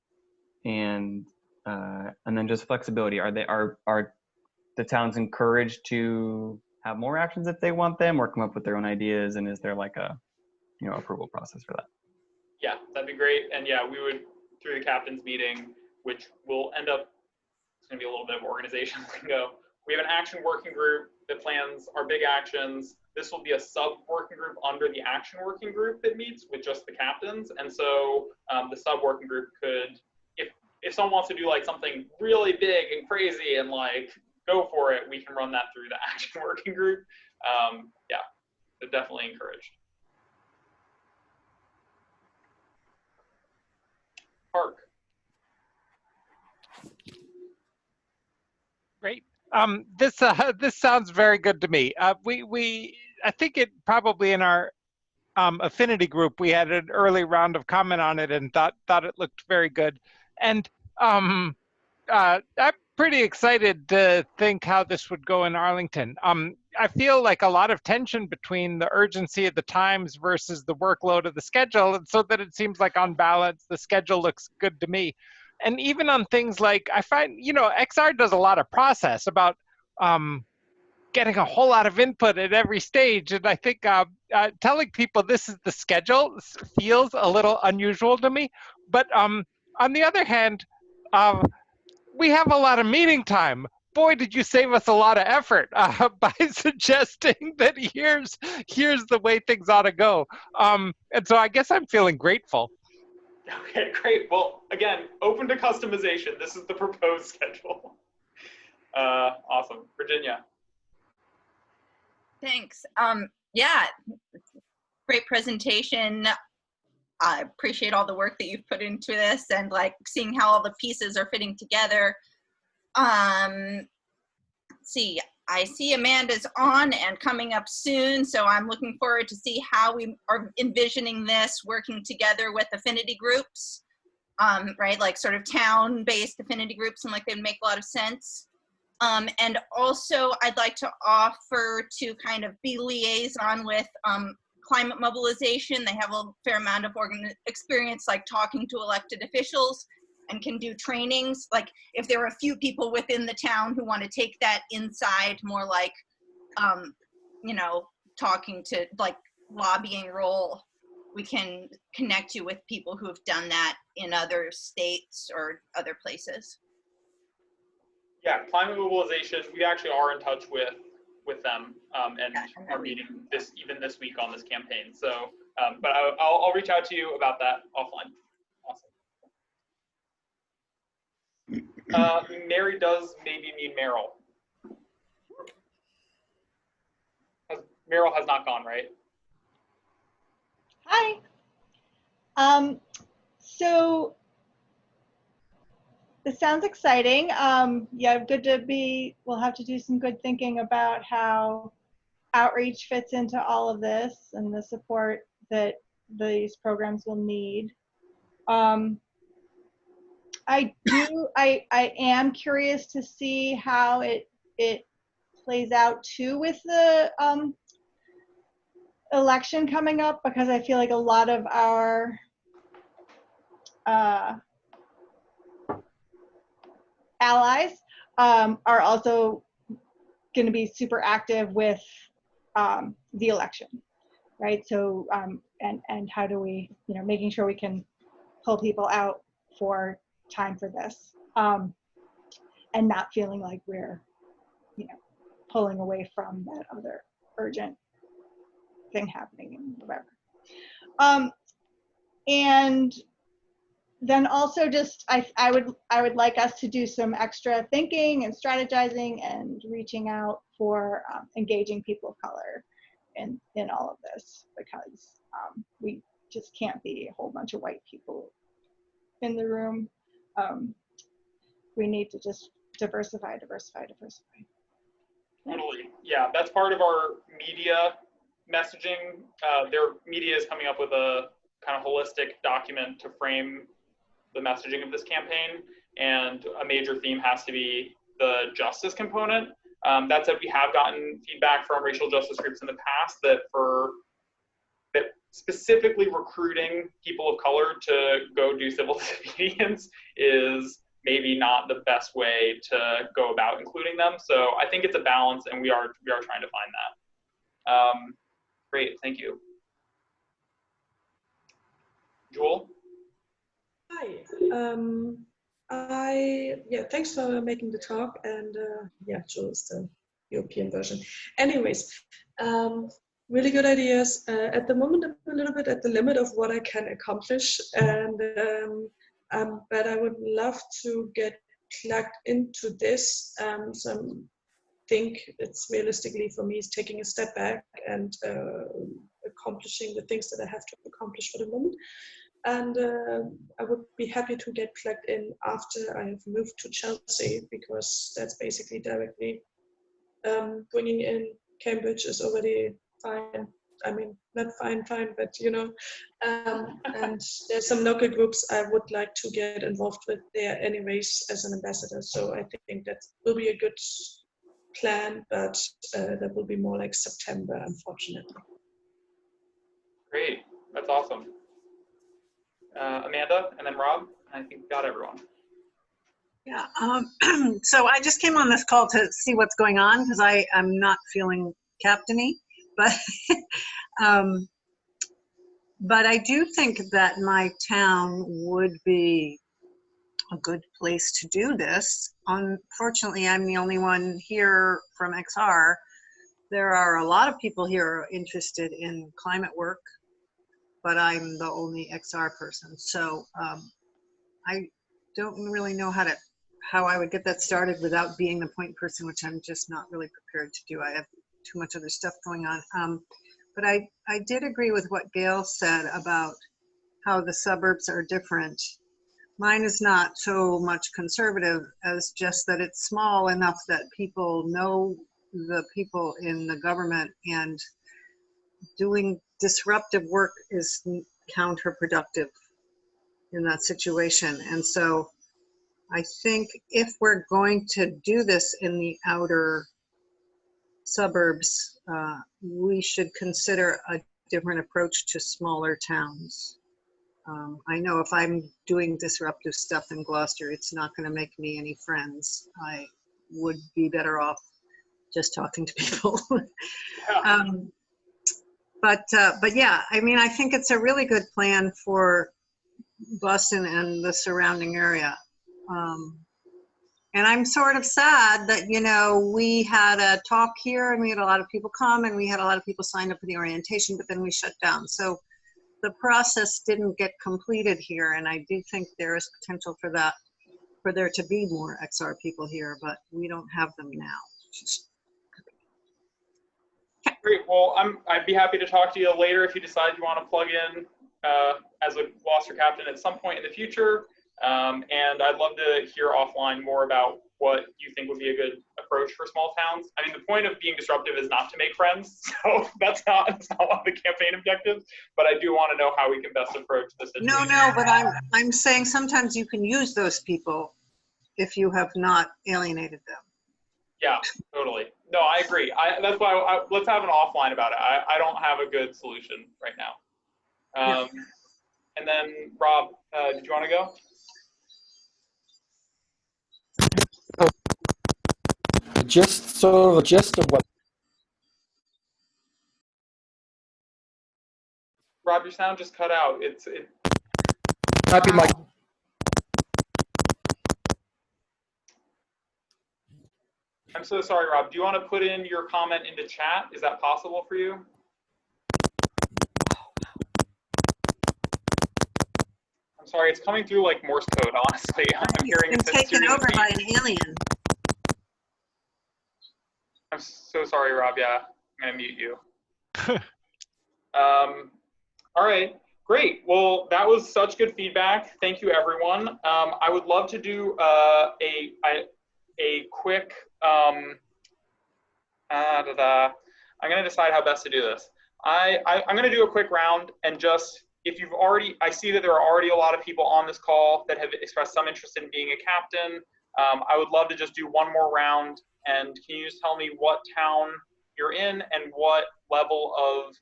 And then just flexibility. Are the towns encouraged to have more actions if they want them, or come up with their own ideas? And is there like a, you know, approval process for that? Yeah, that'd be great. And yeah, we would, through the captain's meeting, which will end up, it's gonna be a little bit of organization lingo. We have an action working group that plans our big actions. This will be a sub-working group under the action working group that meets with just the captains. And so the sub-working group could, if if someone wants to do like something really big and crazy and like go for it, we can run that through the action working group. Yeah, they're definitely encouraged. Park. Great. This sounds very good to me. I think it probably in our affinity group we had an early round of comment on it and thought it looked very good. And I'm pretty excited to think how this would go in Arlington. I feel like a lot of tension between the urgency of the times versus the workload of the schedule, and so that it seems like on balance the schedule looks good to me. And even on things like, I find, XR does a lot of process about getting a whole lot of input at every stage. And I think telling people this is the schedule feels a little unusual to me. But on the other hand, we have a lot of meeting time. Boy, did you save us a lot of effort by suggesting that here's the way things ought to go. And so I guess I'm feeling grateful. Okay, great. Well, again, open to customization. This is the proposed schedule. Awesome. Virginia. Thanks. Yeah, great presentation. I appreciate all the work that you've put into this and like seeing how all the pieces are fitting together. Let's see, I see Amanda's on and coming up soon, so I'm looking forward to see how we are envisioning this working together with affinity groups, right? Like sort of town-based affinity groups, and like they make a lot of sense. And also I'd like to offer to kind of be liaison with climate mobilization. They have a fair amount of experience like talking to elected officials and can do trainings. Like if there are a few people within the town who want to take that inside more like, talking to like lobbying role, we can connect you with people who have done that in other states or other places. Yeah, climate mobilization, we actually are in touch with them and are meeting even this week on this campaign. So, but I'll reach out to you about that offline. Awesome. Mary does maybe mean Meryl. Meryl has not gone, right? Hi. So this sounds exciting. Yeah, good to be, we'll have to do some good thinking about how outreach fits into all of this and the support that these programs will need. I am curious to see how it plays out too with the election coming up, because I feel like a lot of our allies are also going to be super active with the election, right? So and how do we, making sure we can pull people out for time for this, and not feeling like we're, pulling away from that other urgent thing happening and whatever. And then also just I would like us to do some extra thinking and strategizing and reaching out for engaging people of color in all of this, because we just can't be a whole bunch of white people in the room. We need to just diversify. Totally. Yeah, that's part of our media messaging. Their media is coming up with a kind of holistic document to frame the messaging of this campaign, and a major theme has to be the justice component. That said, we have gotten feedback from racial justice groups in the past that specifically recruiting people of color to go do civil disobedience is maybe not the best way to go about including them. So I think it's a balance, and we are trying to find that. Great, thank you. Jewel? Hi. Thanks for making the talk, and Jewel is the European version. Anyways, really good ideas. At the moment, I'm a little bit at the limit of what I can accomplish, and But I would love to get plugged into this. So think it's realistically for me is taking a step back and accomplishing the things that I have to accomplish for the moment. And I would be happy to get plugged in after I have moved to Chelsea, because that's basically directly bringing in Cambridge is already fine. I mean, not fine, but and there's some local groups I would like to get involved with there anyways as an ambassador. So I think that will be a good plan, but that will be more like September, unfortunately. Great, that's awesome. Amanda, and then Rob, and I think we got everyone. Yeah, so I just came on this call to see what's going on because I am not feeling captainy, but but I do think that my town would be a good place to do this. Unfortunately, I'm the only one here from XR. There are a lot of people here interested in climate work, but I'm the only XR person. So I don't really know how I would get that started without being the point person, which I'm just not really prepared to do. I have too much other stuff going on. But I did agree with what Gail said about how the suburbs are different. Mine is not so much conservative as just that it's small enough that people know the people in the government, and doing disruptive work is counterproductive in that situation. And so I think if we're going to do this in the outer suburbs, we should consider a different approach to smaller towns. I know if I'm doing disruptive stuff in Gloucester, it's not going to make me any friends. I would be better off just talking to people. But yeah, I mean, I think it's a really good plan for Boston and the surrounding area. And I'm sort of sad that, we had a talk here and we had a lot of people come and we had a lot of people sign up for the orientation, but then we shut down. So the process didn't get completed here. And I do think there is potential for that, for there to be more XR people here, but we don't have them now. Great, well, I'd be happy to talk to you later if you decide you want to plug in as a Gloucester captain at some point in the future. And I'd love to hear offline more about what you think would be a good approach for small towns. I mean, the point of being disruptive is not to make friends, so that's not one of the campaign objectives, but I do want to know how we can best approach this situation. No, but I'm saying sometimes you can use those people if you have not alienated them. Yeah, totally. No, I agree. That's why let's have an offline about it. I don't have a good solution right now. And then Rob, did you want to go? Just sort of a gist of what. Rob, your sound just cut out. It Might be my. I'm so sorry, Rob. Do you want to put in your comment into chat? Is that possible for you? I'm sorry, it's coming through like Morse code, honestly. I'm hearing it's been taken over by an alien. I'm so sorry, Rob. Yeah, I'm going to mute you. All right, great. Well, that was such good feedback. Thank you, everyone. I would love to do a quick, I'm going to decide how best to do this. I'm going to do a quick round and just, if you've already, I see that there are already a lot of people on this call that have expressed some interest in being a captain. I would love to just do one more round, and can you just tell me what town you're in and what level of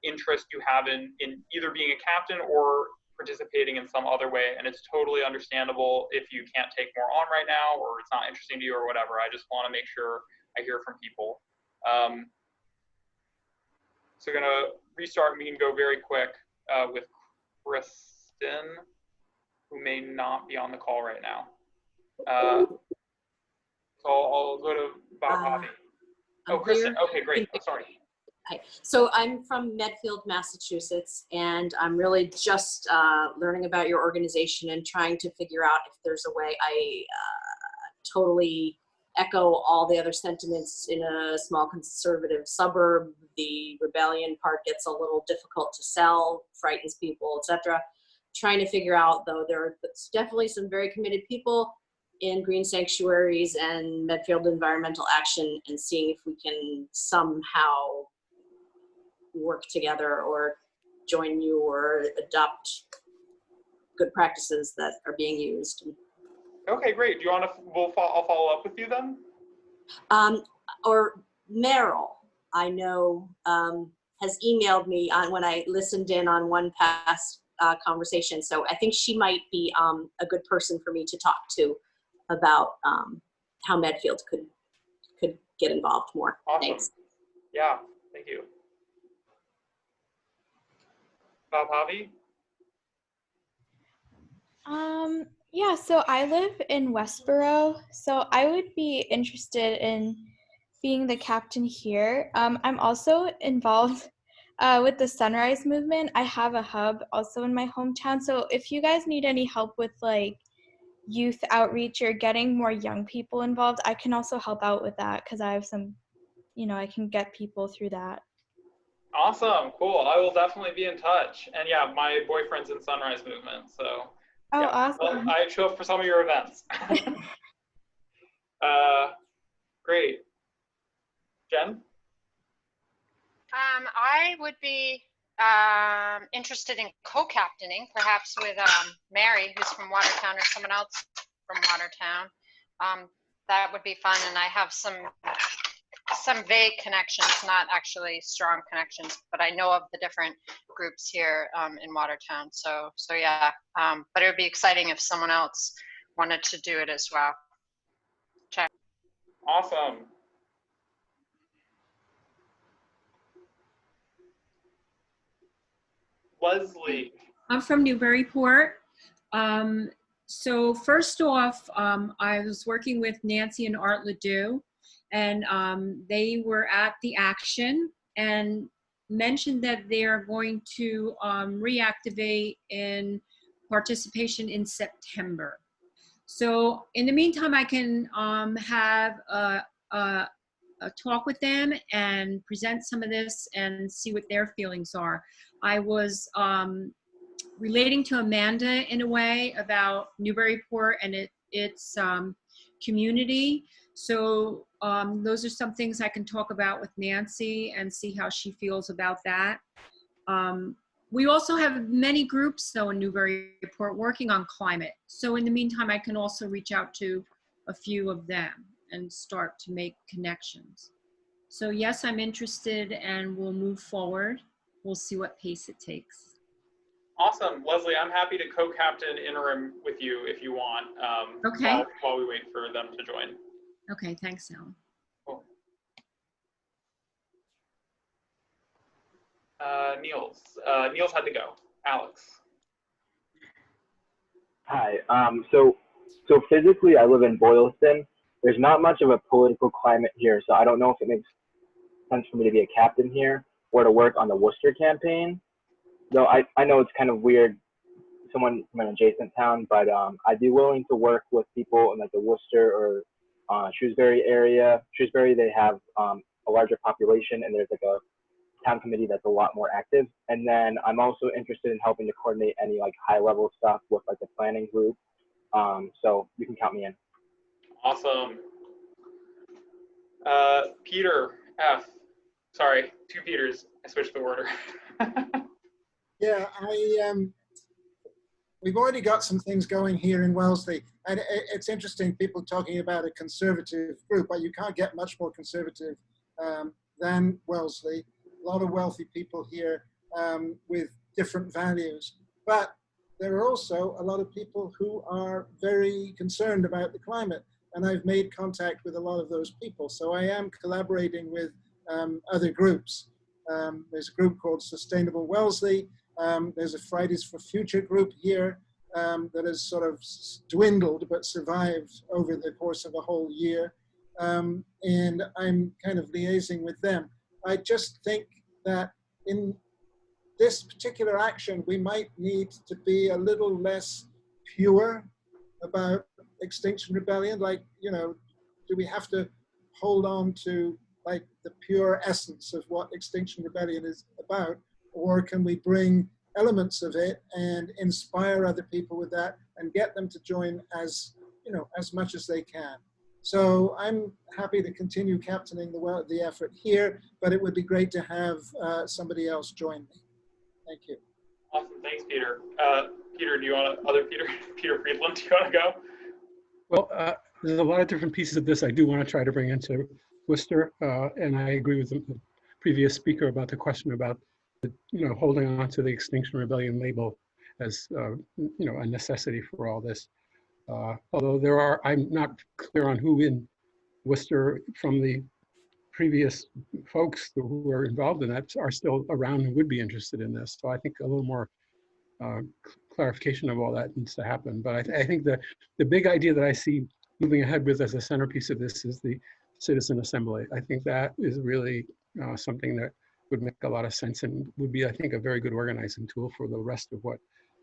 interest you have in either being a captain or participating in some other way. And it's totally understandable if you can't take more on right now or it's not interesting to you or whatever. I just want to make sure I hear from people. So gonna restart. We can go very quick with Kristen, who may not be on the call right now. So I'll go to Bob Hobby. Oh, Kristen. Okay, great. I'm sorry. Hi. So I'm from Medfield, Massachusetts, and I'm really just learning about your organization and trying to figure out if there's a way. I totally echo all the other sentiments. In a small conservative suburb, the rebellion part gets a little difficult to sell, frightens people, etc. Trying to figure out, though, there are definitely some very committed people in green sanctuaries and Medfield Environmental Action, and seeing if we can somehow work together or join you or adopt good practices that are being used. Okay, great. Do you want to, I'll follow up with you then? Or Meryl, I know, has emailed me on when I listened in on one past conversation. So I think she might be a good person for me to talk to about how Medfield could get involved more. Awesome. Thanks. Yeah, thank you. Bhavi? Yeah, so I live in Westboro, so I would be interested in being the captain here. I'm also involved with the Sunrise Movement. I have a hub also in my hometown, so if you guys need any help with like youth outreach or getting more young people involved, I can also help out with that because I have some, I can get people through that. Awesome, cool. I will definitely be in touch. And yeah, my boyfriend's in Sunrise Movement, so. Oh, yeah. awesome. Well, I'd show up for some of your events. Great. Jen? I would be interested in co-captaining, perhaps with Mary, who's from Watertown, or someone else from Watertown. That would be fun, and I have some vague connections, not actually strong connections, but I know of the different groups here in Watertown. So yeah, but it would be exciting if someone else wanted to do it as well. Check. Awesome. Leslie. I'm from Newburyport. So first off, I was working with Nancy and Art Ledoux, and they were at the action and mentioned that they are going to reactivate in participation in September. So in the meantime, I can have a talk with them and present some of this and see what their feelings are. I was relating to Amanda in a way about Newburyport and its community. So those are some things I can talk about with Nancy and see how she feels about that. We also have many groups though in Newburyport working on climate. So in the meantime, I can also reach out to a few of them and start to make connections. So yes, I'm interested and we'll move forward. We'll see what pace it takes. Awesome. Leslie, I'm happy to co-captain interim with you if you want, okay. while we wait for them to join. Okay, thanks, Alan. Cool. Niels had to go. Alex. Hi. So physically, I live in Boylston. There's not much of a political climate here, so I don't know if it makes sense for me to be a captain here or to work on the Worcester campaign. Though I know it's kind of weird, someone from an adjacent town, but I'd be willing to work with people in like the Worcester or Shrewsbury area. Shrewsbury, they have a larger population, and there's like a town committee that's a lot more active. And then I'm also interested in helping to coordinate any like high level stuff with like the planning group. So you can count me in. Awesome. Peter F. Sorry, two Peters. I switched the order. Yeah, we've already got some things going here in Wellesley, and it's interesting, people talking about a conservative group, but you can't get much more conservative than Wellesley. A lot of wealthy people here with different values, but there are also a lot of people who are very concerned about the climate, and I've made contact with a lot of those people, so I am collaborating with other groups. There's a group called Sustainable Wellesley. There's a Fridays for Future group here that has sort of dwindled but survived over the course of a whole year. And I'm kind of liaising with them. I just think that in this particular action, we might need to be a little less pure about Extinction Rebellion. Like, you know, do we have to hold on to like the pure essence of what Extinction Rebellion is about? Or can we bring elements of it and inspire other people with that and get them to join as, you know, as much as they can? So I'm happy to continue captaining the effort here, but it would be great to have somebody else join me. Thank you. Awesome, thanks, Peter. Peter, do you want to, Peter Friedland, do you want to go? Well, there's a lot of different pieces of this I do want to try to bring into Worcester, and I agree with the previous speaker about the question about, you know, holding on to the Extinction Rebellion label as, you know, a necessity for all this. Although there are, I'm not clear on who in Worcester from the previous folks who were involved in that are still around and would be interested in this. So I think a little more clarification of all that needs to happen. But I think the big idea that I see moving ahead with as a centerpiece of this is the citizen assembly. I think that is really something that would make a lot of sense and would be, I think, a very good organizing tool for the rest of what,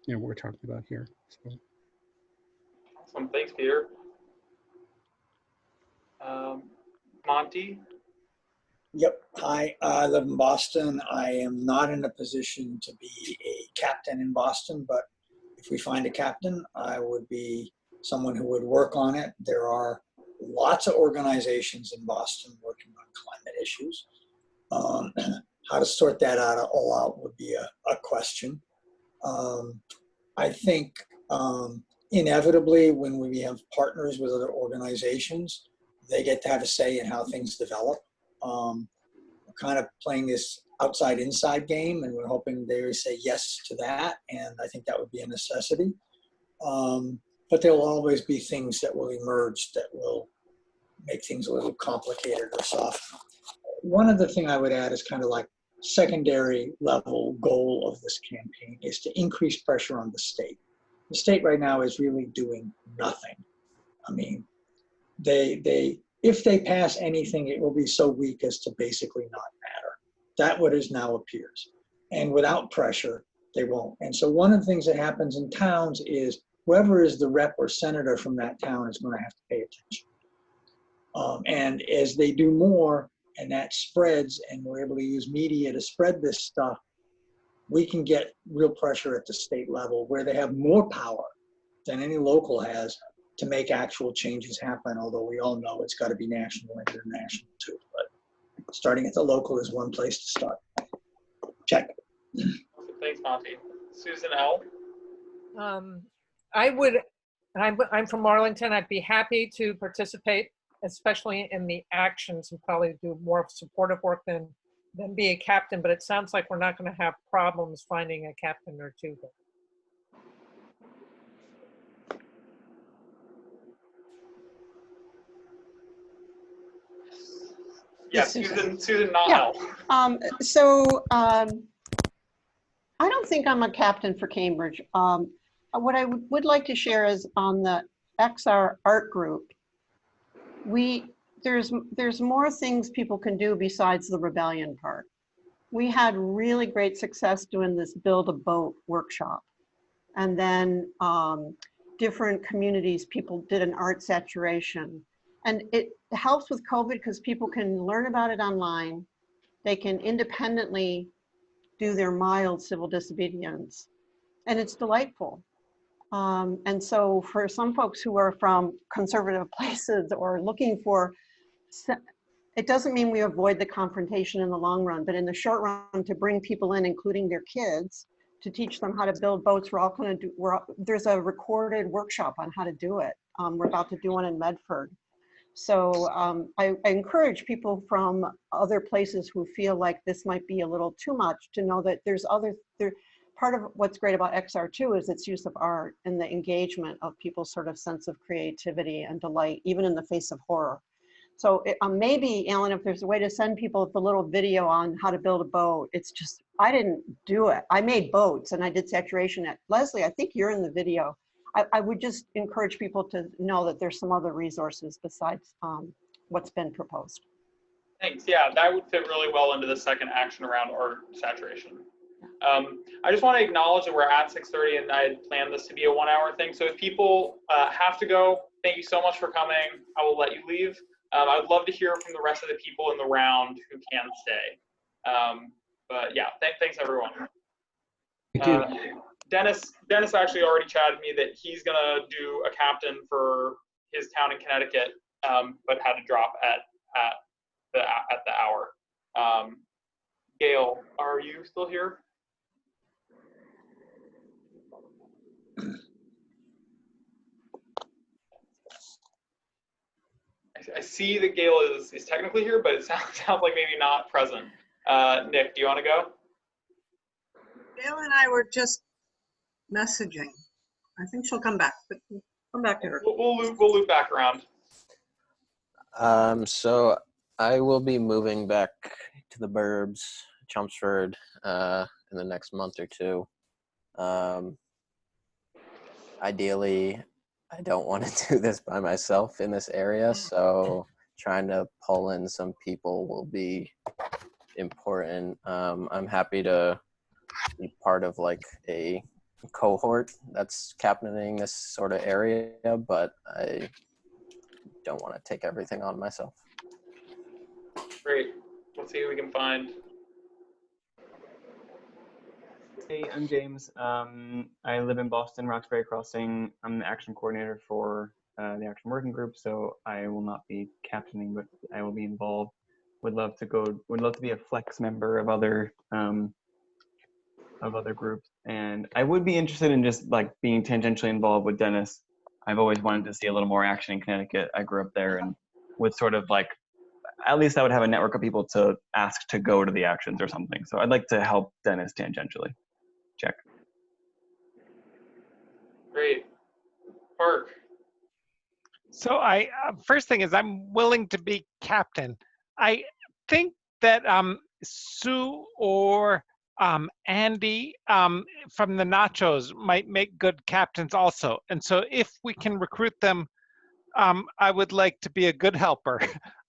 you know, we're talking about here. So. Awesome, thanks, Peter. Monty? Yep. Hi, I live in Boston. I am not in a position to be a captain in Boston, but if we find a captain, I would be someone who would work on it. There are lots of organizations in Boston working on climate issues. How to sort that all out would be a question. I think inevitably when we have partners with other organizations, they get to have a say in how things develop. We're kind of playing this outside-inside game, and we're hoping they say yes to that, and I think that would be a necessity. But there will always be things that will emerge that will make things a little complicated or soft. One other thing I would add is kind of like secondary level goal of this campaign is to increase pressure on the state. The state right now is really doing nothing. I mean, if they pass anything, it will be so weak as to basically not matter. That what is now appears. And without pressure, they won't. And so one of the things that happens in towns is whoever is the rep or senator from that town is going to have to pay attention. And as they do more and that spreads and we're able to use media to spread this stuff, we can get real pressure at the state level where they have more power than any local has to make actual changes happen, although we all know it's got to be national and international too. But starting at the local is one place to start. Check. Thanks, Monty. Susan L. I'm from Arlington. I'd be happy to participate, especially in the actions, and probably do more supportive work than be a captain, but it sounds like we're not going to have problems finding a captain or two. Yes, Susan not I don't think I'm a captain for Cambridge. What I would like to share is on the XR art group, there's more things people can do besides the rebellion part. We had really great success doing this build a boat workshop. And then different communities, people did an art saturation. And it helps with COVID because people can learn about it online. They can independently do their mild civil disobedience. And it's delightful. And so for some folks who are from conservative places or looking for, it doesn't mean we avoid the confrontation in the long run, but in the short run to bring people in, including their kids, to teach them how to build boats. We're all going to do, there's a recorded workshop on how to do it. We're about to do one in Medford. So I encourage people from other places who feel like this might be a little too much to know that there's part of what's great about XR2 is its use of art and the engagement of people's sort of sense of creativity and delight, even in the face of horror. So maybe, Alan, if there's a way to send people the little video on how to build a boat, it's just, I didn't do it. I made boats and I did saturation at Leslie, I think you're in the video. I would just encourage people to know that there's some other resources besides what's been proposed. Thanks. Yeah, that would fit really well into the second action around art saturation. I just want to acknowledge that we're at 6:30 and I had planned this to be a 1-hour thing. So if people have to go, thank you so much for coming. I will let you leave. I would love to hear from the rest of the people in the round who can stay. But yeah, thanks everyone. Thank you. Dennis actually already chatted me that he's gonna do a captain for his town in Connecticut, but had to drop at the hour. Gail, are you still here? I see that Gail is technically here, but it sounds like maybe not present. Nick, do you want to go? Gail and I were just messaging. I think she'll come back, but come back to her. We'll loop back around. So I will be moving back to the burbs, Chelmsford, in the next month or two. Ideally, I don't want to do this by myself in this area, so trying to pull in some people will be important. I'm happy to be part of like a cohort that's captaining this sort of area, but I don't want to take everything on myself. Great. Let's see who we can find. Hey, I'm James. I live in Boston, Roxbury Crossing. I'm the action coordinator for the action working group, so I will not be captaining, but I will be involved. Would love to be a flex member of other groups, and I would be interested in just like being tangentially involved with Dennis. I've always wanted to see a little more action in Connecticut. I grew up there, and would sort of like, at least I would have a network of people to ask to go to the actions or something. So I'd like to help Dennis tangentially. Check. Great. Park. So first thing is I'm willing to be captain. I think that Sue or Andy from the Nachos might make good captains also. And so if we can recruit them, I would like to be a good helper.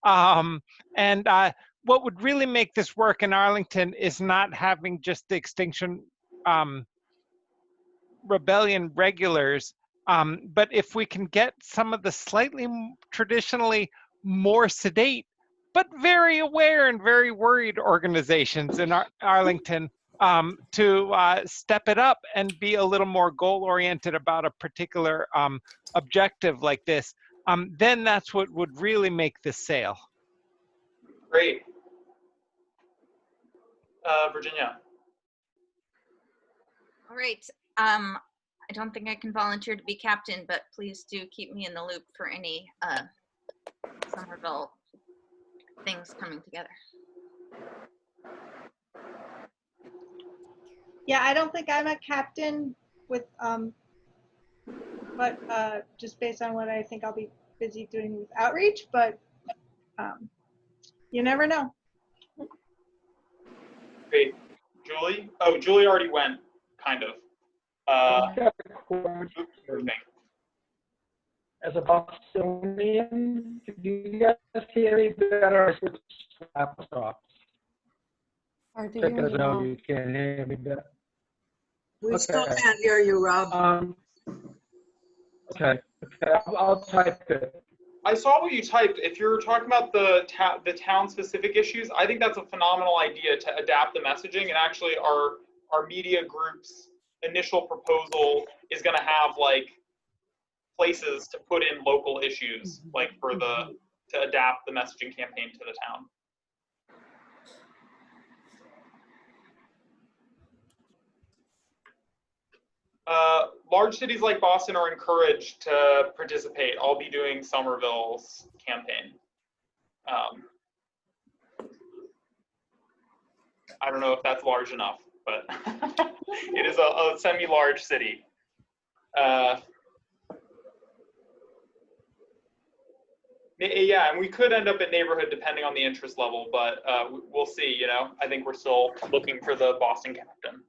What would really make this work in Arlington is not having just the Extinction Rebellion regulars, but if we can get some of the slightly traditionally more sedate, but very aware and very worried organizations in Arlington to step it up and be a little more goal-oriented about a particular objective like this, then that's what would really make this sail. Great. Virginia. All right. I don't think I can volunteer to be captain, but please do keep me in the loop for any Somerville things coming together. Yeah, I don't think I'm a captain with, but just based on what I think I'll be busy doing with outreach, but you never know. Great. Julie? Oh, Julie already went, kind of. As a Bostonian, do you guys hear me better? I switched to laptop. Hard to Check hear it you, out. Rob. You can hear me better. We still can't hear you, Rob. Okay. I'll type it. I saw what you typed. If you're talking about the town-specific issues, I think that's a phenomenal idea to adapt the messaging. And actually, our media group's initial proposal is going to have like places to put in local issues, like to adapt the messaging campaign to the town. Large cities like Boston are encouraged to participate. I'll be doing Somerville's campaign. I don't know if that's large enough, but it is a semi-large city. Yeah, and we could end up at neighborhood depending on the interest level, but we'll see, you know. I think we're still looking for the Boston captain.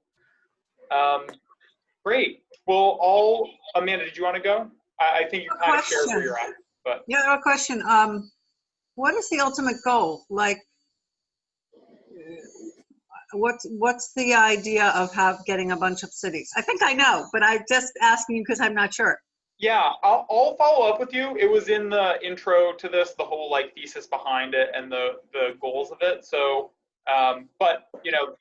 Great. Well, Amanda, did you want to go? I think you kind of shared where you're at. But yeah, a question. What is the ultimate goal? Like, what's the idea of getting a bunch of cities? I think I know, but I'm just asking you because I'm not sure. Yeah, I'll follow up with you. It was in the intro to this, the whole like thesis behind it and the goals of it. So, but you know,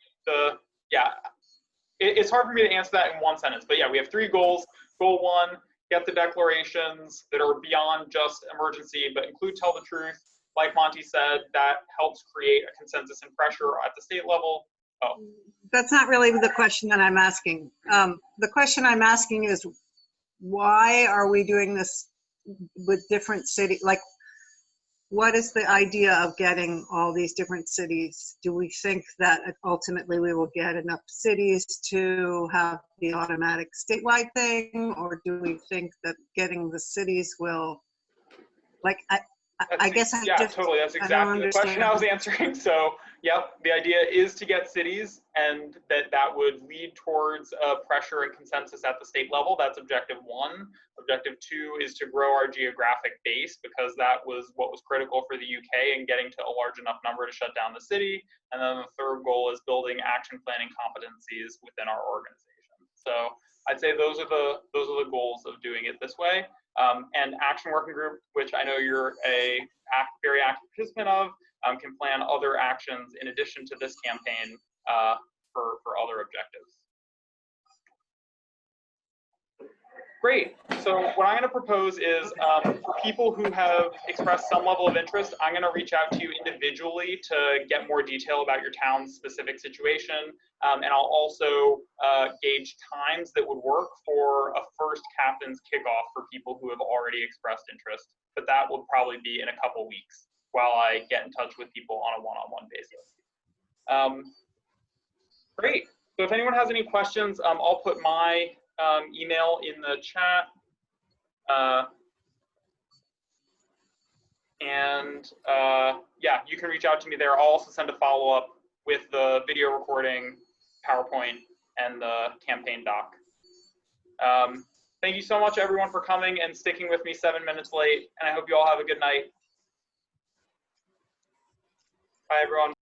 it's hard for me to answer that in one sentence. But yeah, we have 3 goals. Goal 1, get the declarations that are beyond just emergency, but include tell the truth. Like Monty said, that helps create a consensus and pressure at the state level. Oh, That's not really the question that I'm asking. The question I'm asking is, why are we doing this with different cities? Like, what is the idea of getting all these different cities? Do we think that ultimately we will get enough cities to have the automatic statewide thing? Or do we think that getting the cities will, like, I guess totally. That's exactly the question I was answering. So, yep, the idea is to get cities, and that would lead towards pressure and consensus at the state level. That's objective 1. Objective 2 is to grow our geographic base, because that was what was critical for the UK in getting to a large enough number to shut down the city. And then the 3rd goal is building action planning competencies within our organization. So I'd say those are the goals of doing it this way. And Action Working Group, which I know you're a very active participant of, can plan other actions in addition to this campaign for other objectives. Great. So what I'm going to propose is for people who have expressed some level of interest, I'm going to reach out to you individually to get more detail about your town's specific situation. And I'll also gauge times that would work for a first captain's kickoff for people who have already expressed interest. But that will probably be in a couple weeks while I get in touch with people on a one-on-one basis. Great. So if anyone has any questions, I'll put my email in the chat. Yeah, you can reach out to me there. I'll also send a follow-up with the video recording, PowerPoint, and the campaign doc. Thank you so much, everyone, for coming and sticking with me 7 minutes late, and I hope you all have a good night. Bye, everyone.